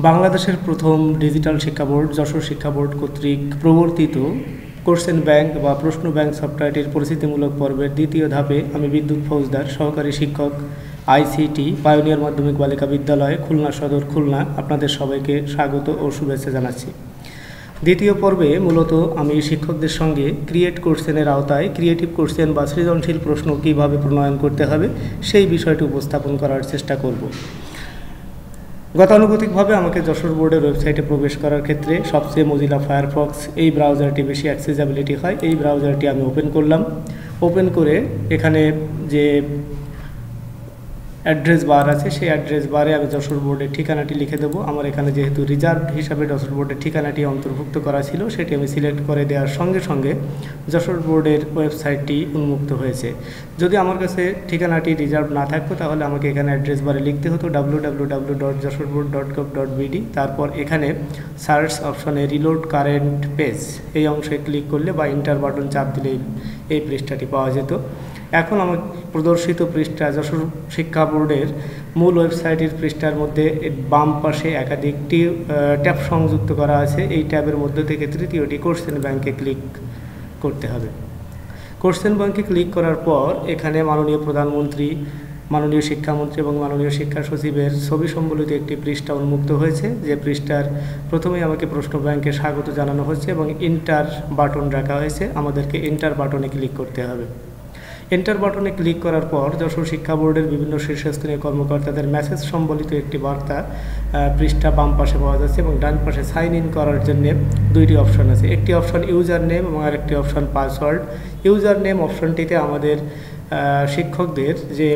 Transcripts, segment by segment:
বাংলাদেশের প্রথম ডিজিটাল শিক্ষা বোর্ড যশোর শিক্ষা বোর্ড কর্তৃক প্রবর্তিত কোশ্চেন ব্যাংক বা প্রশ্ন ব্যাংক সফটওয়্যারটির পরিচিতিমূলক পর্বের দ্বিতীয় ধাপে আমি বিদ্যুৎ ফৌজদার সহকারী শিক্ষক আইসিটি পায়োনিয়ার মাধ্যমিক বালিকা বিদ্যালয় খুলনা সদর খুলনা আপনাদের সবাইকে স্বাগত ও শুভেচ্ছা জানাচ্ছি। দ্বিতীয় পর্বে মূলত আমি শিক্ষকদের সঙ্গে ক্রিয়েট কোশ্চেনের আওতায় ক্রিয়েটিভ কোশ্চেন বা সৃজনশীল প্রশ্ন কীভাবে প্রণয়ন করতে হবে সেই বিষয়টি উপস্থাপন করার চেষ্টা করব। গতানুগতিকভাবে আমাকে যশোর বোর্ডের ওয়েবসাইটে প্রবেশ করার ক্ষেত্রে সবচেয়ে মজিলা ফায়ারফক্স এই ব্রাউজারটি বেশি অ্যাক্সেসিবিলিটি হয়। এই ব্রাউজারটি আমি ওপেন করলাম। ওপেন করে এখানে যে অ্যাড্রেস বার আছে সেই অ্যাড্রেস বারে আমি যশোর বোর্ডের ঠিকানাটি লিখে দেবো। আমার এখানে যেহেতু রিজার্ভ হিসাবে যশোর বোর্ডের ঠিকানাটি অন্তর্ভুক্ত করা ছিল সেটি আমি সিলেক্ট করে দেওয়ার সঙ্গে সঙ্গে যশোর বোর্ডের ওয়েবসাইটটি উন্মুক্ত হয়েছে। যদি আমার কাছে ঠিকানাটি রিজার্ভ না থাকতো তাহলে আমাকে এখানে অ্যাড্রেস বারে লিখতে হতো www.joshorboard.gov.bd। তারপর এখানে সার্চ অপশনে রিলোড কারেন্ট পেজ এই অংশে ক্লিক করলে বা ইন্টার বাটন চাপ দিলে এই পৃষ্ঠাটি পাওয়া যেত। এখন আমার প্রদর্শিত পৃষ্ঠা যশোর শিক্ষা বোর্ডের মূল ওয়েবসাইটের পৃষ্ঠার মধ্যে বাম পাশে একাধিকটি ট্যাব সংযুক্ত করা আছে। এই ট্যাবের মধ্যে থেকে তৃতীয়টি কোশ্চেন ব্যাংকে ক্লিক করতে হবে। কোশ্চেন ব্যাংকে ক্লিক করার পর এখানে মাননীয় প্রধানমন্ত্রী, মাননীয় শিক্ষামন্ত্রী এবং মাননীয় শিক্ষা সচিবের ছবি সম্বলিত একটি পৃষ্ঠা উন্মুক্ত হয়েছে। যে পৃষ্ঠার প্রথমেই আমাকে প্রশ্ন ব্যাংকে স্বাগত জানানো হচ্ছে এবং এন্টার বাটন রাখা হয়েছে। আমাদেরকে এন্টার বাটনে ক্লিক করতে হবে। এন্টার বাটনে ক্লিক করার পর যশোর শিক্ষা বোর্ডের বিভিন্ন শীর্ষস্থানীয় কর্মকর্তাদের মেসেজ সম্বলিত একটি বার্তা পৃষ্ঠা বাম পাশে পাওয়া যাচ্ছে এবং ডান পাশে সাইন ইন করার জন্য দুইটি অপশন আছে। একটি অপশন ইউজার নেম এবং আরেকটি অপশন পাসওয়ার্ড। ইউজার নেম অপশনটিতে আমাদের শিক্ষকদের যে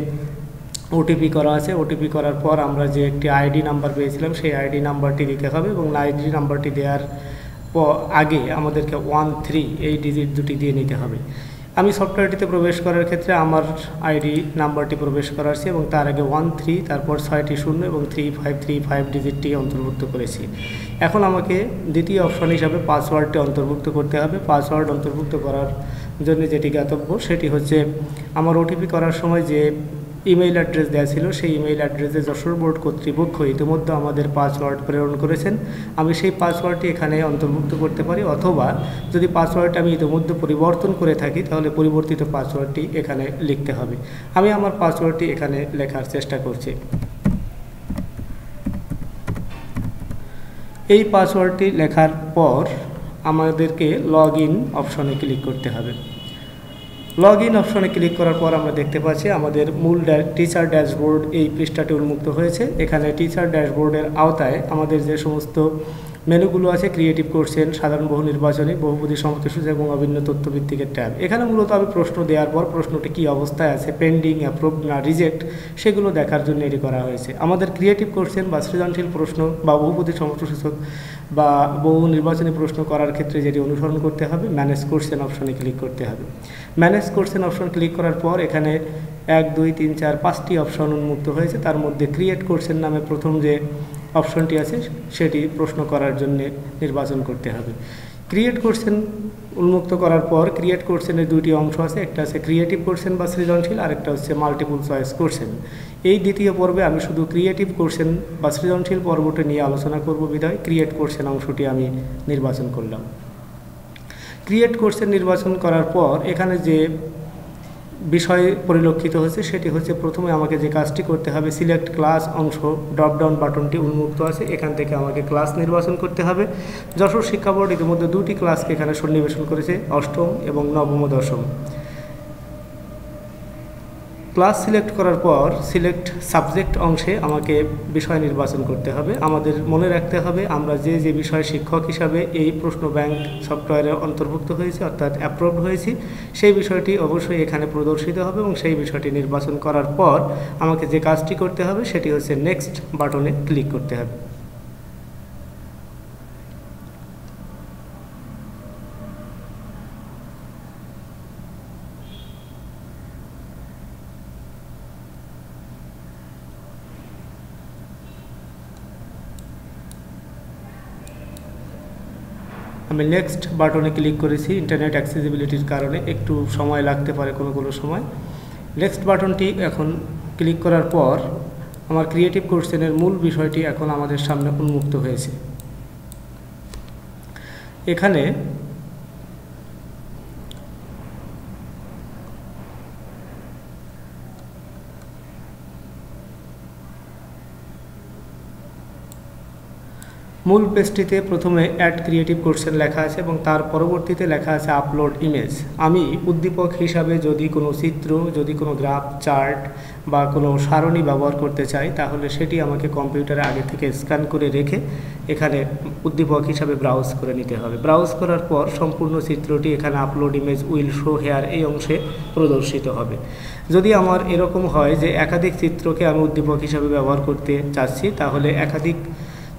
ওটিপি করা আছে, ওটিপি করার পর আমরা যে একটি আইডি নাম্বার পেয়েছিলাম সেই আইডি নাম্বারটি দিতে হবে এবং আইডি নাম্বারটি দেওয়ার আগে আমাদেরকে 13 এই ডিজিট দুটি দিয়ে নিতে হবে। আমি সফটওয়্যারটিতে প্রবেশ করার ক্ষেত্রে আমার আইডি নাম্বারটি প্রবেশ করাচ্ছি এবং তার আগে 13 তারপর 6টি 0 এবং 3535 ডিজিটটি অন্তর্ভুক্ত করেছি। এখন আমাকে দ্বিতীয় অপশন হিসাবে পাসওয়ার্ডটি অন্তর্ভুক্ত করতে হবে। পাসওয়ার্ড অন্তর্ভুক্ত করার জন্য যেটি জ্ঞাতব্য সেটি হচ্ছে আমার ওটিপি করার সময় যে ইমেইল অ্যাড্রেস দেওয়া ছিল সেই ইমেইল অ্যাড্রেসে যশোর বোর্ড কর্তৃপক্ষ ইতিমধ্যে আমাদের পাসওয়ার্ড প্রেরণ করেছেন। আমি সেই পাসওয়ার্ডটি এখানে অন্তর্ভুক্ত করতে পারি, অথবা যদি পাসওয়ার্ডটা আমি ইতিমধ্যে পরিবর্তন করে থাকি তাহলে পরিবর্তিত পাসওয়ার্ডটি এখানে লিখতে হবে। আমি আমার পাসওয়ার্ডটি এখানে লেখার চেষ্টা করছি। এই পাসওয়ার্ডটি লেখার পর আমাদেরকে লগ ইন অপশনে ক্লিক করতে হবে। লগ ইন অপশনে ক্লিক করার পর আমরা দেখতে পাচ্ছি আমাদের মূল টিচার ড্যাশবোর্ড এই পৃষ্ঠাটি উন্মুক্ত হয়েছে। এখানে টিচার ড্যাশবোর্ডের আওতায় আমাদের যে সমস্ত মেনুগুলো আছে ক্রিয়েটিভ কোশ্চেন, সাধারণ বহু নির্বাচনী, বহুপদী সমতাসূচক এবং অভিন্ন তথ্যভিত্তিকের ট্যাব। এখানে মূলত আমি প্রশ্ন দেওয়ার পর প্রশ্নটি কী অবস্থায় আছে, পেন্ডিং, অ্যাপ্রুভ না রিজেক্ট, সেগুলো দেখার জন্য এটি করা হয়েছে। আমাদের ক্রিয়েটিভ কোশ্চেন বা সৃজনশীল প্রশ্ন বা বহুপদী সমতাসূচক বা বহু নির্বাচনী প্রশ্ন করার ক্ষেত্রে যেটি অনুসরণ করতে হবে ম্যানেজ কোশ্চেন অপশনে ক্লিক করতে হবে। ম্যানেজ কোশ্চেন অপশন ক্লিক করার পর এখানে 1 2 3 4 5টি অপশন উন্মুক্ত হয়েছে। তার মধ্যে ক্রিয়েট কোশ্চেন নামে প্রথম যে অপশনটি আছে সেটি প্রশ্ন করার জন্য নির্বাচন করতে হবে। ক্রিয়েট কোশ্চেন উন্মুক্ত করার পর ক্রিয়েট কোশ্চেনের দুইটি অংশ আছে, একটা আছে ক্রিয়েটিভ কোশ্চেন বা সৃজনশীল, আরেকটা হচ্ছে মাল্টিপল চয়েস কোশ্চেন। এই দ্বিতীয় পর্বে আমি শুধু ক্রিয়েটিভ কোশ্চেন বা সৃজনশীল পর্বটি নিয়ে আলোচনা করব বিধায় ক্রিয়েট কোশ্চেন অংশটি আমি নির্বাচন করলাম। ক্রিয়েট কোশ্চেন নির্বাচন করার পর এখানে যে বিষয় পরিলক্ষিত হচ্ছে সেটি হচ্ছে প্রথমে আমাকে যে কাজটি করতে হবে সিলেক্ট ক্লাস অংশ ড্রপডাউন বাটনটি উন্মুক্ত আছে। এখান থেকে আমাকে ক্লাস নির্বাচন করতে হবে। যশোর শিক্ষা বোর্ড ইতিমধ্যে দুটি ক্লাসকে এখানে সন্নিবেশন করেছে, 8ম এবং 9ম ও 10ম। ক্লাস সিলেক্ট করার পর সিলেক্ট সাবজেক্ট অংশে আমাকে বিষয় নির্বাচন করতে হবে। আমাদের মনে রাখতে হবে আমরা যে যে বিষয় শিক্ষক হিসাবে এই প্রশ্ন ব্যাংক সফটওয়্যারে অন্তর্ভুক্ত হয়েছে অর্থাৎ অ্যাপ্রুভড হয়েছি সেই বিষয়টি অবশ্যই এখানে প্রদর্শিত হবে এবং সেই বিষয়টি নির্বাচন করার পর আমাকে যে কাজটি করতে হবে সেটি হচ্ছে নেক্সট বাটনে ক্লিক করতে হবে। আমি নেক্সট বাটনে ক্লিক করেছি। ইন্টারনেট অ্যাক্সেসিবিলিটির কারণে একটু সময় লাগতে পারে কোনো সময়। নেক্সট বাটনটি এখন ক্লিক করার পর আমার ক্রিয়েটিভ কোশ্চেনের মূল বিষয়টি এখন আমাদের সামনে উন্মুক্ত হয়েছে। এখানে মূল পেজটিতে প্রথমে অ্যাড ক্রিয়েটিভ কোশ্চেন লেখা আছে এবং তার পরবর্তীতে লেখা আছে আপলোড ইমেজ। আমি উদ্দীপক হিসাবে যদি কোনো চিত্র, যদি কোনো গ্রাফ, চার্ট বা কোনো সারণী ব্যবহার করতে চাই, তাহলে সেটি আমাকে কম্পিউটারে আগে থেকে স্ক্যান করে রেখে এখানে উদ্দীপক হিসাবে ব্রাউজ করে নিতে হবে। ব্রাউজ করার পর সম্পূর্ণ চিত্রটি এখানে upload image will show here এই অংশে প্রদর্শিত হবে। যদি আমার এরকম হয় যে একাধিক চিত্রকে আমি উদ্দীপক হিসাবে ব্যবহার করতে চাচ্ছি, তাহলে একাধিক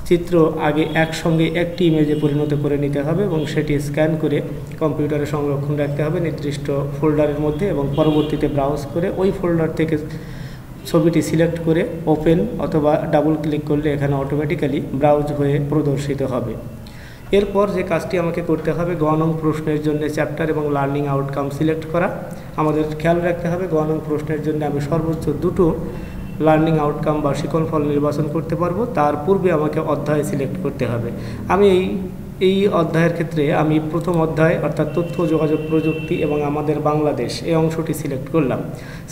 চিত্র আগে একসঙ্গে একটি ইমেজে পরিণত করে নিতে হবে এবং সেটি স্ক্যান করে কম্পিউটারে সংরক্ষণ রাখতে হবে নির্দিষ্ট ফোল্ডারের মধ্যে, এবং পরবর্তীতে ব্রাউজ করে ওই ফোল্ডার থেকে ছবিটি সিলেক্ট করে ওপেন অথবা ডাবল ক্লিক করলে এখানে অটোমেটিক্যালি ব্রাউজ হয়ে প্রদর্শিত হবে। এরপর যে কাজটি আমাকে করতে হবে, গ নং প্রশ্নের জন্য চ্যাপ্টার এবং লার্নিং আউটকাম সিলেক্ট করা। আমাদের খেয়াল রাখতে হবে গ নং প্রশ্নের জন্য আমি সর্বোচ্চ দুটো লার্নিং আউটকাম বা শিখন ফল নির্বাচন করতে পারবো। তার পূর্বে আমাকে অধ্যায় সিলেক্ট করতে হবে। আমি এই অধ্যায়ের ক্ষেত্রে আমি প্রথম অধ্যায় অর্থাৎ তথ্য যোগাযোগ প্রযুক্তি এবং আমাদের বাংলাদেশ এই অংশটি সিলেক্ট করলাম।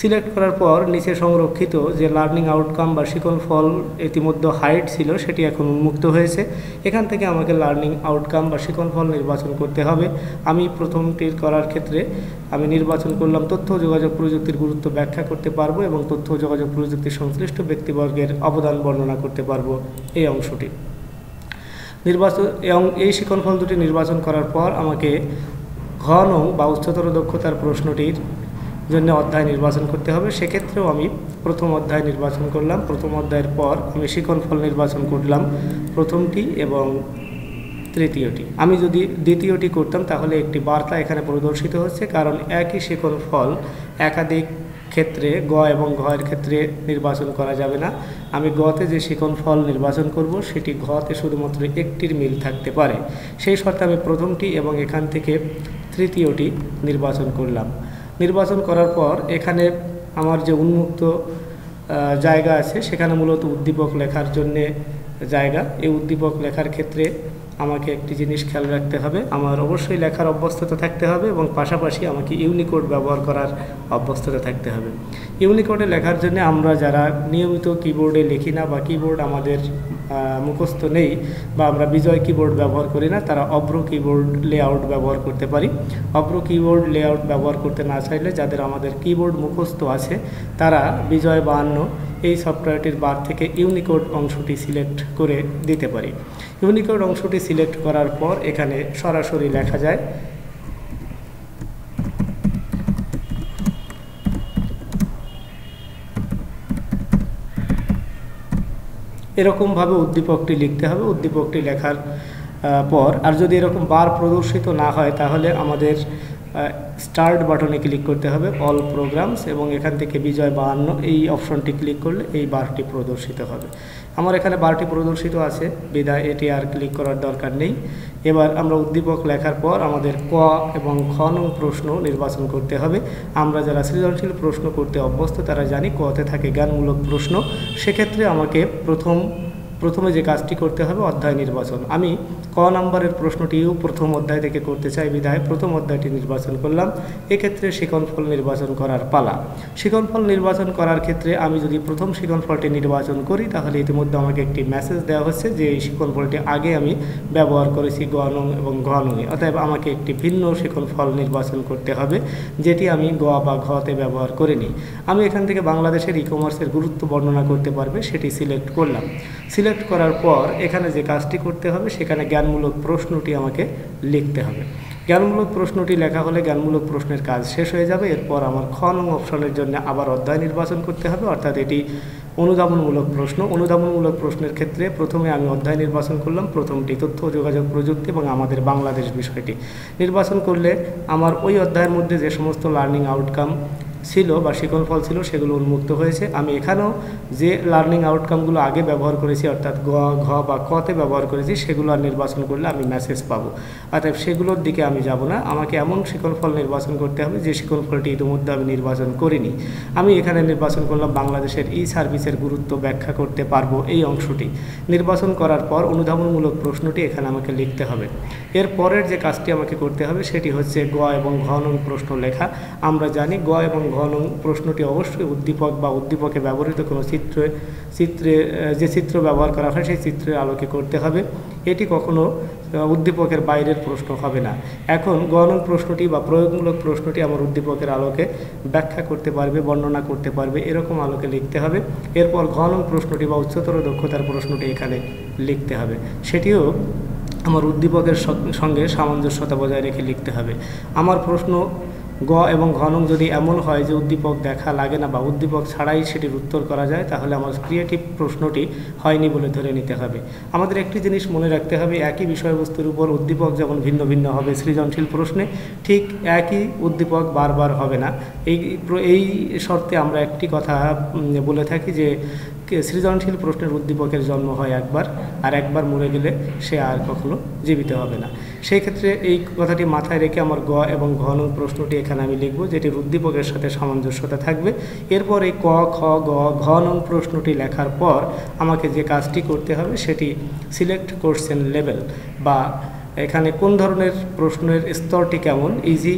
সিলেক্ট করার পর নিচে সংরক্ষিত যে লার্নিং আউটকাম বা শিখন ফল ইতিমধ্যে হাইড ছিল সেটি এখন উন্মুক্ত হয়েছে। এখান থেকে আমাকে লার্নিং আউটকাম বা শিখন ফল নির্বাচন করতে হবে। আমি প্রথমটির করার ক্ষেত্রে আমি নির্বাচন করলাম তথ্য যোগাযোগ প্রযুক্তির গুরুত্ব ব্যাখ্যা করতে পারবো এবং তথ্য যোগাযোগ প্রযুক্তির সংশ্লিষ্ট ব্যক্তিবর্গের অবদান বর্ণনা করতে পারবো এই অংশটি নির্বাচন। এবং এই শিক্ষণফল দুটি নির্বাচন করার পর আমাকে ঘ নং বা উচ্চতর দক্ষতার প্রশ্নটির জন্য অধ্যায় নির্বাচন করতে হবে। সেক্ষেত্রেও আমি প্রথম অধ্যায় নির্বাচন করলাম। প্রথম অধ্যায়ের পর আমি শিক্ষণফল নির্বাচন করলাম প্রথমটি এবং তৃতীয়টি। আমি যদি দ্বিতীয়টি করতাম তাহলে একটি বার্তা এখানে প্রদর্শিত হচ্ছে, কারণ একই শিক্ষণফল একাধিক ক্ষেত্রে গ এবং ঘ এর ক্ষেত্রে নির্বাচন করা যাবে না। আমি গতে যে শিক্ষণফল নির্বাচন করব সেটি ঘতে শুধুমাত্র একটির মিল থাকতে পারে। সেই শর্তে আমি প্রথমটি এবং এখান থেকে তৃতীয়টি নির্বাচন করলাম। নির্বাচন করার পর এখানে আমার যে উন্মুক্ত জায়গা আছে সেখানে মূলত উদ্দীপক লেখার জন্যে জায়গা। এই উদ্দীপক লেখার ক্ষেত্রে আমাকে একটি জিনিস খেয়াল রাখতে হবে, আমার অবশ্যই লেখার অভ্যস্ততা থাকতে হবে এবং পাশাপাশি আমাকে ইউনিকোড ব্যবহার করার অভ্যস্ততা থাকতে হবে। ইউনিকোডে লেখার জন্য আমরা যারা নিয়মিত কিবোর্ডে লিখি না বা কিবোর্ড আমাদের মুখস্থ নেই বা আমরা বিজয় কিবোর্ড ব্যবহার করি না, তারা অভ্র কিবোর্ড লেআউট ব্যবহার করতে পারি। অভ্র কিবোর্ড লেআউট ব্যবহার করতে না চাইলে যাদের আমাদের কিবোর্ড মুখস্থ আছে তারা বিজয় 52 এই সফটওয়্যারটির বার থেকে ইউনিকোড অংশটি সিলেক্ট করে দিতে পারি। ইউনিকোড অংশটি সিলেক্ট করার পর এখানে সরাসরি লেখা যায় এরকমভাবে উদ্দীপকটি লিখতে হবে। উদ্দীপকটি লেখার পর আর যদি এরকম বার প্রদর্শিত না হয় তাহলে আমাদের স্টার্ট বাটনে ক্লিক করতে হবে অল প্রোগ্রামস এবং এখান থেকে বিজয় 52 এই অপশনটি ক্লিক করলে এই বারটি প্রদর্শিত হবে। আমার এখানে বারটি প্রদর্শিত আছে, বিদায় এটি আর ক্লিক করার দরকার নেই। এবার আমরা উদ্দীপক লেখার পর আমাদের ক এবং খ নং প্রশ্ন নির্বাচন করতে হবে। আমরা যারা সৃজনশীল প্রশ্ন করতে অভ্যস্ত তারা জানি কতে থাকে জ্ঞানমূলক প্রশ্ন। সেক্ষেত্রে আমাকে প্রথমে যে কাজটি করতে হবে অধ্যায় নির্বাচন। আমি ক নম্বরের প্রশ্নটিও প্রথম অধ্যায় থেকে করতে চাই বিধায় প্রথম অধ্যায়টি নির্বাচন করলাম। এক্ষেত্রে শিক্ষণফল নির্বাচন করার পালা। শিক্ষণফল নির্বাচন করার ক্ষেত্রে আমি যদি প্রথম শিক্ষণফলটি নির্বাচন করি তাহলে ইতিমধ্যে আমাকে একটি মেসেজ দেওয়া হচ্ছে যে এই শিক্ষণফলটি আগে আমি ব্যবহার করেছি গ নং এবং ঘ নংয়ে, অতএব আমাকে একটি ভিন্ন শিক্ষণফল নির্বাচন করতে হবে যেটি আমি গ বা ঘতে ব্যবহার করিনি। আমি এখান থেকে বাংলাদেশের ই-কমার্সের গুরুত্ব বর্ণনা করতে পারবে সেটি সিলেক্ট করলাম। সিলেক্ট করার পর এখানে যে কাজটি করতে হবে সেখানে জ্ঞানমূলক প্রশ্নটি আমাকে লিখতে হবে। জ্ঞানমূলক প্রশ্নটি লেখা হলে জ্ঞানমূলক প্রশ্নের কাজ শেষ হয়ে যাবে। এরপর আমার খ নং অপশনের জন্য আবার অধ্যায় নির্বাচন করতে হবে, অর্থাৎ এটি অনুধাবনমূলক প্রশ্ন। অনুধাবনমূলক প্রশ্নের ক্ষেত্রে প্রথমে আমি অধ্যায় নির্বাচন করলাম প্রথমটি তথ্য যোগাযোগ প্রযুক্তি এবং আমাদের বাংলাদেশ বিষয়টি নির্বাচন করলে আমার ওই অধ্যায়ের মধ্যে যে সমস্ত লার্নিং আউটকাম ছিল বা শিকনফল ছিল সেগুলো উন্মুক্ত হয়েছে। আমি এখানেও যে লার্নিং আউটকামগুলো আগে ব্যবহার করেছি অর্থাৎ গ, ঘ বা কতে ব্যবহার করেছি সেগুলো আর নির্বাচন করলে আমি মেসেজ পাবো। অর্থাৎ সেগুলোর দিকে আমি যাব না, আমাকে এমন শিকনফল নির্বাচন করতে হবে যে শিকনফলটি ইতিমধ্যে আমি নির্বাচন করিনি। আমি এখানে নির্বাচন করলাম বাংলাদেশের ই সার্ভিসের গুরুত্ব ব্যাখ্যা করতে পারবো এই অংশটি। নির্বাচন করার পর অনুধাবনমূলক প্রশ্নটি এখানে আমাকে লিখতে হবে। এর পরের যে কাজটি আমাকে করতে হবে সেটি হচ্ছে গ এবং ঘ নং প্রশ্ন লেখা। আমরা জানি গ এবং ঘ নং প্রশ্নটি অবশ্যই উদ্দীপক বা উদ্দীপকে ব্যবহৃত কোনো চিত্রে যে চিত্র ব্যবহার করা হয় সেই চিত্রের আলোকে করতে হবে। এটি কখনো উদ্দীপকের বাইরের প্রশ্ন হবে না। এখন গ নং প্রশ্নটি বা প্রয়োগমূলক প্রশ্নটি আমার উদ্দীপকের আলোকে ব্যাখ্যা করতে পারবে, বর্ণনা করতে পারবে, এরকম আলোকে লিখতে হবে। এরপর ঘ নং প্রশ্নটি বা উচ্চতর দক্ষতার প্রশ্নটি এখানে লিখতে হবে, সেটিও আমার উদ্দীপকের সঙ্গে সামঞ্জস্যতা বজায় রেখে লিখতে হবে। আমার প্রশ্ন গ এবং ঘ নং যদি এমন হয় যে উদ্দীপক দেখা লাগে না বা উদ্দীপক ছাড়াই সেটির উত্তর করা যায়, তাহলে আমার ক্রিয়েটিভ প্রশ্নটি হয়নি বলে ধরে নিতে হবে। আমাদের একটি জিনিস মনে রাখতে হবে, একই বিষয়বস্তুর উপর উদ্দীপক যেমন ভিন্ন ভিন্ন হবে সৃজনশীল প্রশ্নে, ঠিক একই উদ্দীপক বারবার হবে না। এই শর্তে আমরা একটি কথা বলে থাকি যে সৃজনশীল প্রশ্নের উদ্দীপকের জন্ম হয় একবার, আর একবার মরে গেলে সে আর কখনো জীবিত হবে না। সেই ক্ষেত্রে এই কথাটি মাথায় রেখে আমার গ এবং ঘ নং প্রশ্নটি এখানে আমি লিখব, যেটির উদ্দীপকের সাথে সামঞ্জস্যতা থাকবে। এরপর এই ক, খ, গ, ঘ নং প্রশ্নটি লেখার পর আমাকে যে কাজটি করতে হবে সেটি সিলেক্ট কোশ্চেন লেভেল, বা এখানে কোন ধরনের প্রশ্নের স্তরটি কেমন, ইজি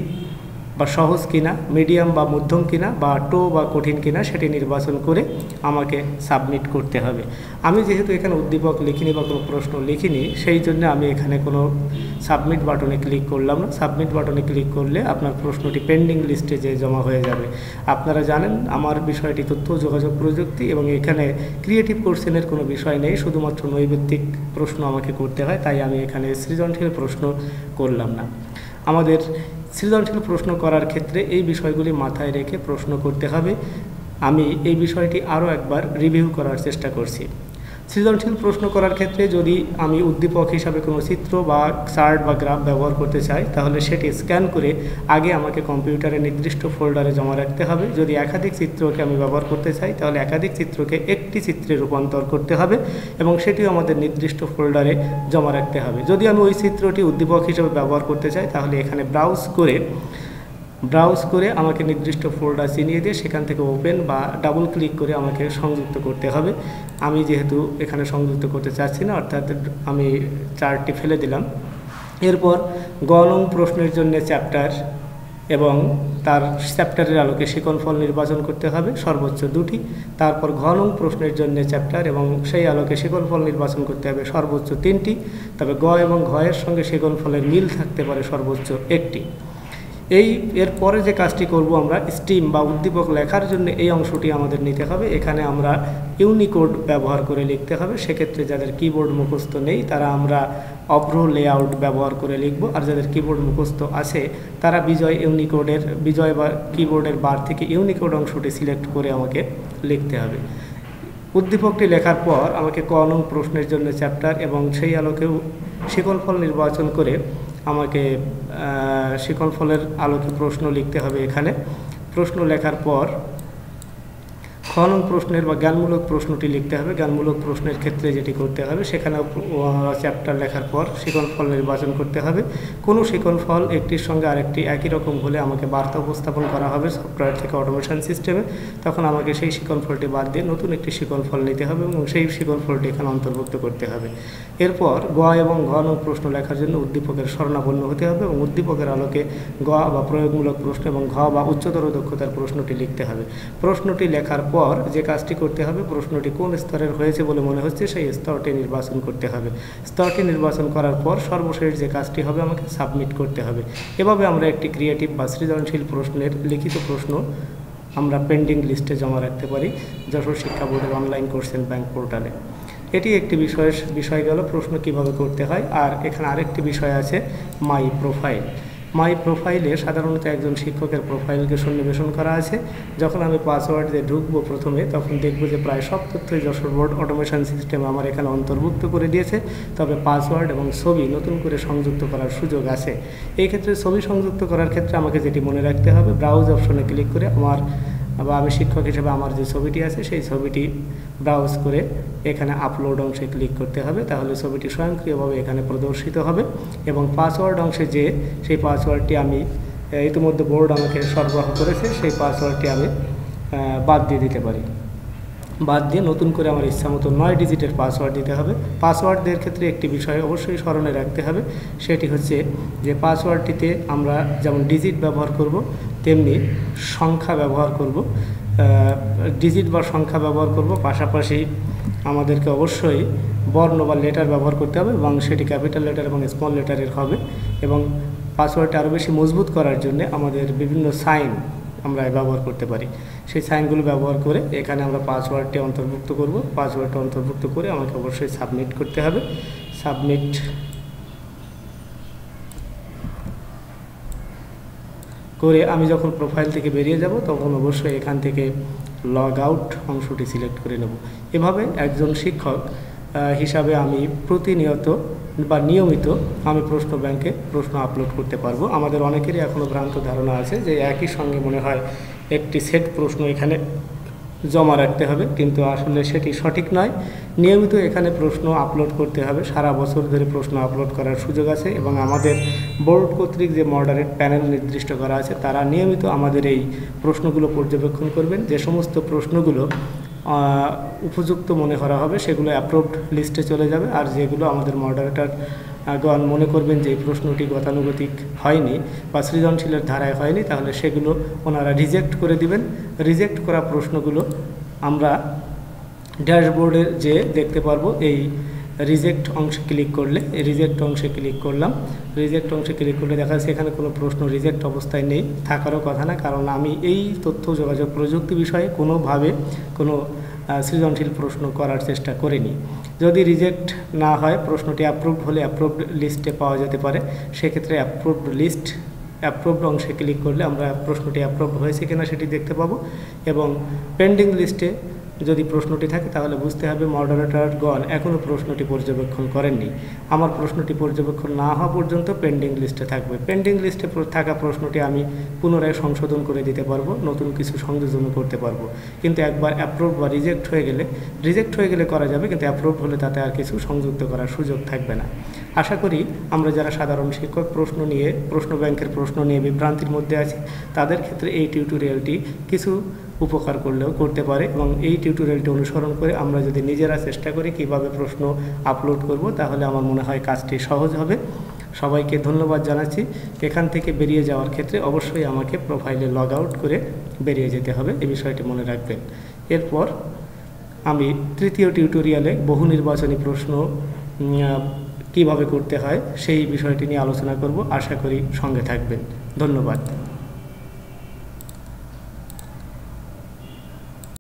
বা সহজ কিনা, মিডিয়াম বা মধ্যম কিনা, বা টো বা কঠিন কিনা সেটি নির্বাচন করে আমাকে সাবমিট করতে হবে। আমি যেহেতু এখানে উদ্দীপক লিখিনি বা কোনো প্রশ্ন লিখিনি, সেই জন্য আমি এখানে কোনো সাবমিট বাটনে ক্লিক করলাম না। সাবমিট বাটনে ক্লিক করলে আপনার প্রশ্নটি পেন্ডিং লিস্টে যে জমা হয়ে যাবে। আপনারা জানেন আমার বিষয়টি তথ্য যোগাযোগ প্রযুক্তি এবং এখানে ক্রিয়েটিভ কোশ্চেনের কোনো বিষয় নেই, শুধুমাত্র নৈবেত্তিক প্রশ্ন আমাকে করতে হয়, তাই আমি এখানে সৃজনশীল প্রশ্ন করলাম না। আমাদের সৃজনশীল প্রশ্ন করার ক্ষেত্রে এই বিষয়গুলি মাথায় রেখে প্রশ্ন করতে হবে। আমি এই বিষয়টি আরও একবার রিভিউ করার চেষ্টা করছি। সৃজনশীল প্রশ্ন করার ক্ষেত্রে যদি আমি উদ্দীপক হিসাবে কোনো চিত্র বা চার্ট বা গ্রাফ ব্যবহার করতে চাই, তাহলে সেটি স্ক্যান করে আগে আমাকে কম্পিউটারে নির্দিষ্ট ফোল্ডারে জমা রাখতে হবে। যদি একাধিক চিত্রকে আমি ব্যবহার করতে চাই, তাহলে একাধিক চিত্রকে একটি চিত্রে রূপান্তর করতে হবে এবং সেটিও আমাদের নির্দিষ্ট ফোল্ডারে জমা রাখতে হবে। যদি আমি ওই চিত্রটি উদ্দীপক হিসেবে ব্যবহার করতে চাই, তাহলে এখানে ব্রাউজ করে আমাকে নির্দিষ্ট ফোল্ডার চিনিয়ে দিয়ে সেখান থেকে ওপেন বা ডাবল ক্লিক করে আমাকে সংযুক্ত করতে হবে। আমি যেহেতু এখানে সংযুক্ত করতে চাচ্ছি না, অর্থাৎ আমি চার্টটি ফেলে দিলাম। এরপর গ নং প্রশ্নের জন্য চ্যাপ্টার এবং তার চ্যাপ্টারের আলোকে শিকনফল নির্বাচন করতে হবে সর্বোচ্চ 2টি। তারপর ঘ নং প্রশ্নের জন্য চ্যাপ্টার এবং সেই আলোকে শিকনফল নির্বাচন করতে হবে সর্বোচ্চ 3টি। তবে গ এবং ঘ এর সঙ্গে শিকনফলের মিল থাকতে পারে সর্বোচ্চ 1টি। এরপরে যে কাজটি করব আমরা স্টিম বা উদ্দীপক লেখার জন্য এই অংশটি আমাদের নিতে হবে। এখানে আমরা ইউনিকোড ব্যবহার করে লিখতে হবে। সেক্ষেত্রে যাদের কিবোর্ড মুখস্থ নেই তারা আমরা অভ্র লেআউট ব্যবহার করে লিখব, আর যাদের কিবোর্ড মুখস্থ আছে তারা বিজয় বা কিবোর্ডের বার থেকে ইউনিকোড অংশটি সিলেক্ট করে আমাকে লিখতে হবে। উদ্দীপকটি লেখার পর আমাকে ক নং প্রশ্নের জন্য চ্যাপ্টার এবং সেই আলোকেও শিকনফল নির্বাচন করে আমাকে শিকনফলের আলোকে প্রশ্ন লিখতে হবে। এখানে প্রশ্ন লেখার পর খ নং প্রশ্নের বা জ্ঞানমূলক প্রশ্নটি লিখতে হবে। জ্ঞানমূলক প্রশ্নের ক্ষেত্রে যেটি করতে হবে, সেখানে চ্যাপ্টার লেখার পর শিকনফল নির্বাচন করতে হবে। কোনো শিকনফল একটির সঙ্গে আরেকটি একই রকম হলে আমাকে বার্তা উপস্থাপন করা হবে সফটওয়্যার থেকে অটোমেশন সিস্টেমে। তখন আমাকে সেই শিকনফলটি বাদ দিয়ে নতুন একটি শিকনফল নিতে হবে এবং সেই শিকনফলটি এখানে অন্তর্ভুক্ত করতে হবে। এরপর গ এবং ঘ নং প্রশ্ন লেখার জন্য উদ্দীপকের শরণাপন্ন হতে হবে এবং উদ্দীপকের আলোকে গ বা প্রয়োগমূলক প্রশ্ন এবং ঘ বা উচ্চতর দক্ষতার প্রশ্নটি লিখতে হবে। প্রশ্নটি লেখার পর যে কাজটি করতে হবে, প্রশ্নটি কোন স্তরের হয়েছে বলে মনে হচ্ছে সেই স্তরটি নির্বাচন করতে হবে। স্তরটি নির্বাচন করার পর সর্বশেষ যে কাজটি হবে আমাকে সাবমিট করতে হবে। এভাবে আমরা একটি ক্রিয়েটিভ বা সৃজনশীল প্রশ্নের লিখিত প্রশ্ন আমরা পেন্ডিং লিস্টে জমা রাখতে পারি যশোর শিক্ষা বোর্ডের অনলাইন কোশ্চেন ব্যাংক পোর্টালে। এটি একটি বিষয় গেল প্রশ্ন কিভাবে করতে হয়। আর এখানে আরেকটি বিষয় আছে মাই প্রোফাইল। মাই প্রোফাইলে সাধারণত একজন শিক্ষকের প্রোফাইলকে সন্নিবেশন করা আছে। যখন আমি পাসওয়ার্ড দিয়ে ঢুকবো প্রথমে, তখন দেখবো যে প্রায় সব তথ্যই যশোর বোর্ড অটোমেশন সিস্টেম আমার এখানে অন্তর্ভুক্ত করে দিয়েছে। তবে পাসওয়ার্ড এবং ছবি নতুন করে সংযুক্ত করার সুযোগ আছে। এই ক্ষেত্রে ছবি সংযুক্ত করার ক্ষেত্রে আমাকে যেটি মনে রাখতে হবে, ব্রাউজ অপশনে ক্লিক করে আমি শিক্ষক হিসেবে আমার যে ছবিটি আছে সেই ছবিটি ব্রাউজ করে এখানে আপলোড অংশে ক্লিক করতে হবে। তাহলে ছবিটি স্বয়ংক্রিয়ভাবে এখানে প্রদর্শিত হবে এবং পাসওয়ার্ড অংশে যে সেই পাসওয়ার্ডটি আমি ইতিমধ্যে বোর্ড আমাকে সরবরাহ করেছে, সেই পাসওয়ার্ডটি আমি বাদ দিয়ে দিতে পারি। বাদ দিয়ে নতুন করে আমার ইচ্ছা মতো 9 ডিজিটের পাসওয়ার্ড দিতে হবে। পাসওয়ার্ডদের ক্ষেত্রে একটি বিষয় অবশ্যই স্মরণে রাখতে হবে, সেটি হচ্ছে যে পাসওয়ার্ডটিতে আমরা যেমন ডিজিট ব্যবহার করব তেমনি সংখ্যা ব্যবহার করব, ডিজিট বা সংখ্যা ব্যবহার করব, পাশাপাশি আমাদেরকে অবশ্যই বর্ণ বা লেটার ব্যবহার করতে হবে এবং সেটি ক্যাপিটাল লেটার এবং স্মল লেটারের হবে। এবং পাসওয়ার্ডটা আরও বেশি মজবুত করার জন্য আমাদের বিভিন্ন সাইন আমরা ব্যবহার করতে পারি। সেই সাইনগুলো ব্যবহার করে এখানে আমরা পাসওয়ার্ডটি অন্তর্ভুক্ত করব। পাসওয়ার্ডটা অন্তর্ভুক্ত করে আমাকে অবশ্যই সাবমিট করতে হবে। সাবমিট করে আমি যখন প্রোফাইল থেকে বেরিয়ে যাব তখন অবশ্যই এখান থেকে লগ আউট অংশটি সিলেক্ট করে নেব। এভাবে একজন শিক্ষক হিসাবে আমি প্রতিনিয়ত বা নিয়মিত আমি প্রশ্ন ব্যাংকে প্রশ্ন আপলোড করতে পারবো। আমাদের অনেকেরই এখনও ভ্রান্ত ধারণা আছে যে একই সঙ্গে মনে হয় একটি সেট প্রশ্ন এখানে জমা রাখতে হবে, কিন্তু আসলে সেটি সঠিক নয়। নিয়মিত এখানে প্রশ্ন আপলোড করতে হবে, সারা বছর ধরে প্রশ্ন আপলোড করার সুযোগ আছে এবং আমাদের বোর্ড কর্তৃক যে মডারেট প্যানেল নির্দিষ্ট করা আছে তারা নিয়মিত আমাদের এই প্রশ্নগুলো পর্যবেক্ষণ করবেন। যে সমস্ত প্রশ্নগুলো উপযুক্ত মনে করা হবে সেগুলো অ্যাপ্রুভড লিস্টে চলে যাবে, আর যেগুলো আমাদের মডারেটর মনে করবেন যে এই প্রশ্নটি গতানুগতিক হয়নি বা সৃজনশীলের ধারায় হয়নি, তাহলে সেগুলো ওনারা রিজেক্ট করে দিবেন। রিজেক্ট করা প্রশ্নগুলো আমরা ড্যাশবোর্ডে যে দেখতে পারবো এই রিজেক্ট অংশে ক্লিক করলে, রিজেক্ট অংশে ক্লিক করলাম। রিজেক্ট অংশে ক্লিক করলে দেখা যাচ্ছে এখানে কোনো প্রশ্ন রিজেক্ট অবস্থায় নেই, থাকারও কথা না, কারণ আমি এই তথ্য যোগাযোগ প্রযুক্তি বিষয়ে কোনোভাবে কোনো সৃজনশীল প্রশ্ন করার চেষ্টা করিনি। যদি রিজেক্ট না হয়, প্রশ্নটি অ্যাপ্রুভড হলে অ্যাপ্রুভড লিস্টে পাওয়া যেতে পারে। সেক্ষেত্রে অ্যাপ্রুভড অংশে ক্লিক করলে আমরা প্রশ্নটি অ্যাপ্রুভড হয়েছে কিনা সেটি দেখতে পাবো এবং পেন্ডিং লিস্টে যদি প্রশ্নটি থাকে তাহলে বুঝতে হবে মডারেটরগণ এখনও প্রশ্নটি পর্যবেক্ষণ করেননি। আমার প্রশ্নটি পর্যবেক্ষণ না হওয়া পর্যন্ত পেন্ডিং লিস্টে থাকবে। পেন্ডিং লিস্টে থাকা প্রশ্নটি আমি পুনরায় সংশোধন করে দিতে পারবো, নতুন কিছু সংযোজন করতে পারবো। কিন্তু একবার অ্যাপ্রুভ বা রিজেক্ট হয়ে গেলে করা যাবে, কিন্তু অ্যাপ্রুভ হলে তাতে আর কিছু সংযুক্ত করার সুযোগ থাকবে না। আশা করি আমরা যারা সাধারণ শিক্ষক প্রশ্ন ব্যাংকের প্রশ্ন নিয়ে বিভ্রান্তির মধ্যে আছি তাদের ক্ষেত্রে এই টিউটোরিয়ালটি কিছু উপকার করতে পারে এবং এই টিউটোরিয়ালটি অনুসরণ করে আমরা যদি নিজেরা চেষ্টা করি কিভাবে প্রশ্ন আপলোড করব, তাহলে আমার মনে হয় কাজটি সহজ হবে। সবাইকে ধন্যবাদ জানাচ্ছি। এখান থেকে বেরিয়ে যাওয়ার ক্ষেত্রে অবশ্যই আমাকে প্রোফাইলে লগ আউট করে বেরিয়ে যেতে হবে, এই বিষয়টি মনে রাখবেন। এরপর আমি তৃতীয় টিউটোরিয়ালে বহু নির্বাচনী প্রশ্ন কিভাবে করতে হয় সেই বিষয়টি নিয়ে আলোচনা করব। আশা করি সঙ্গে থাকবেন। ধন্যবাদ।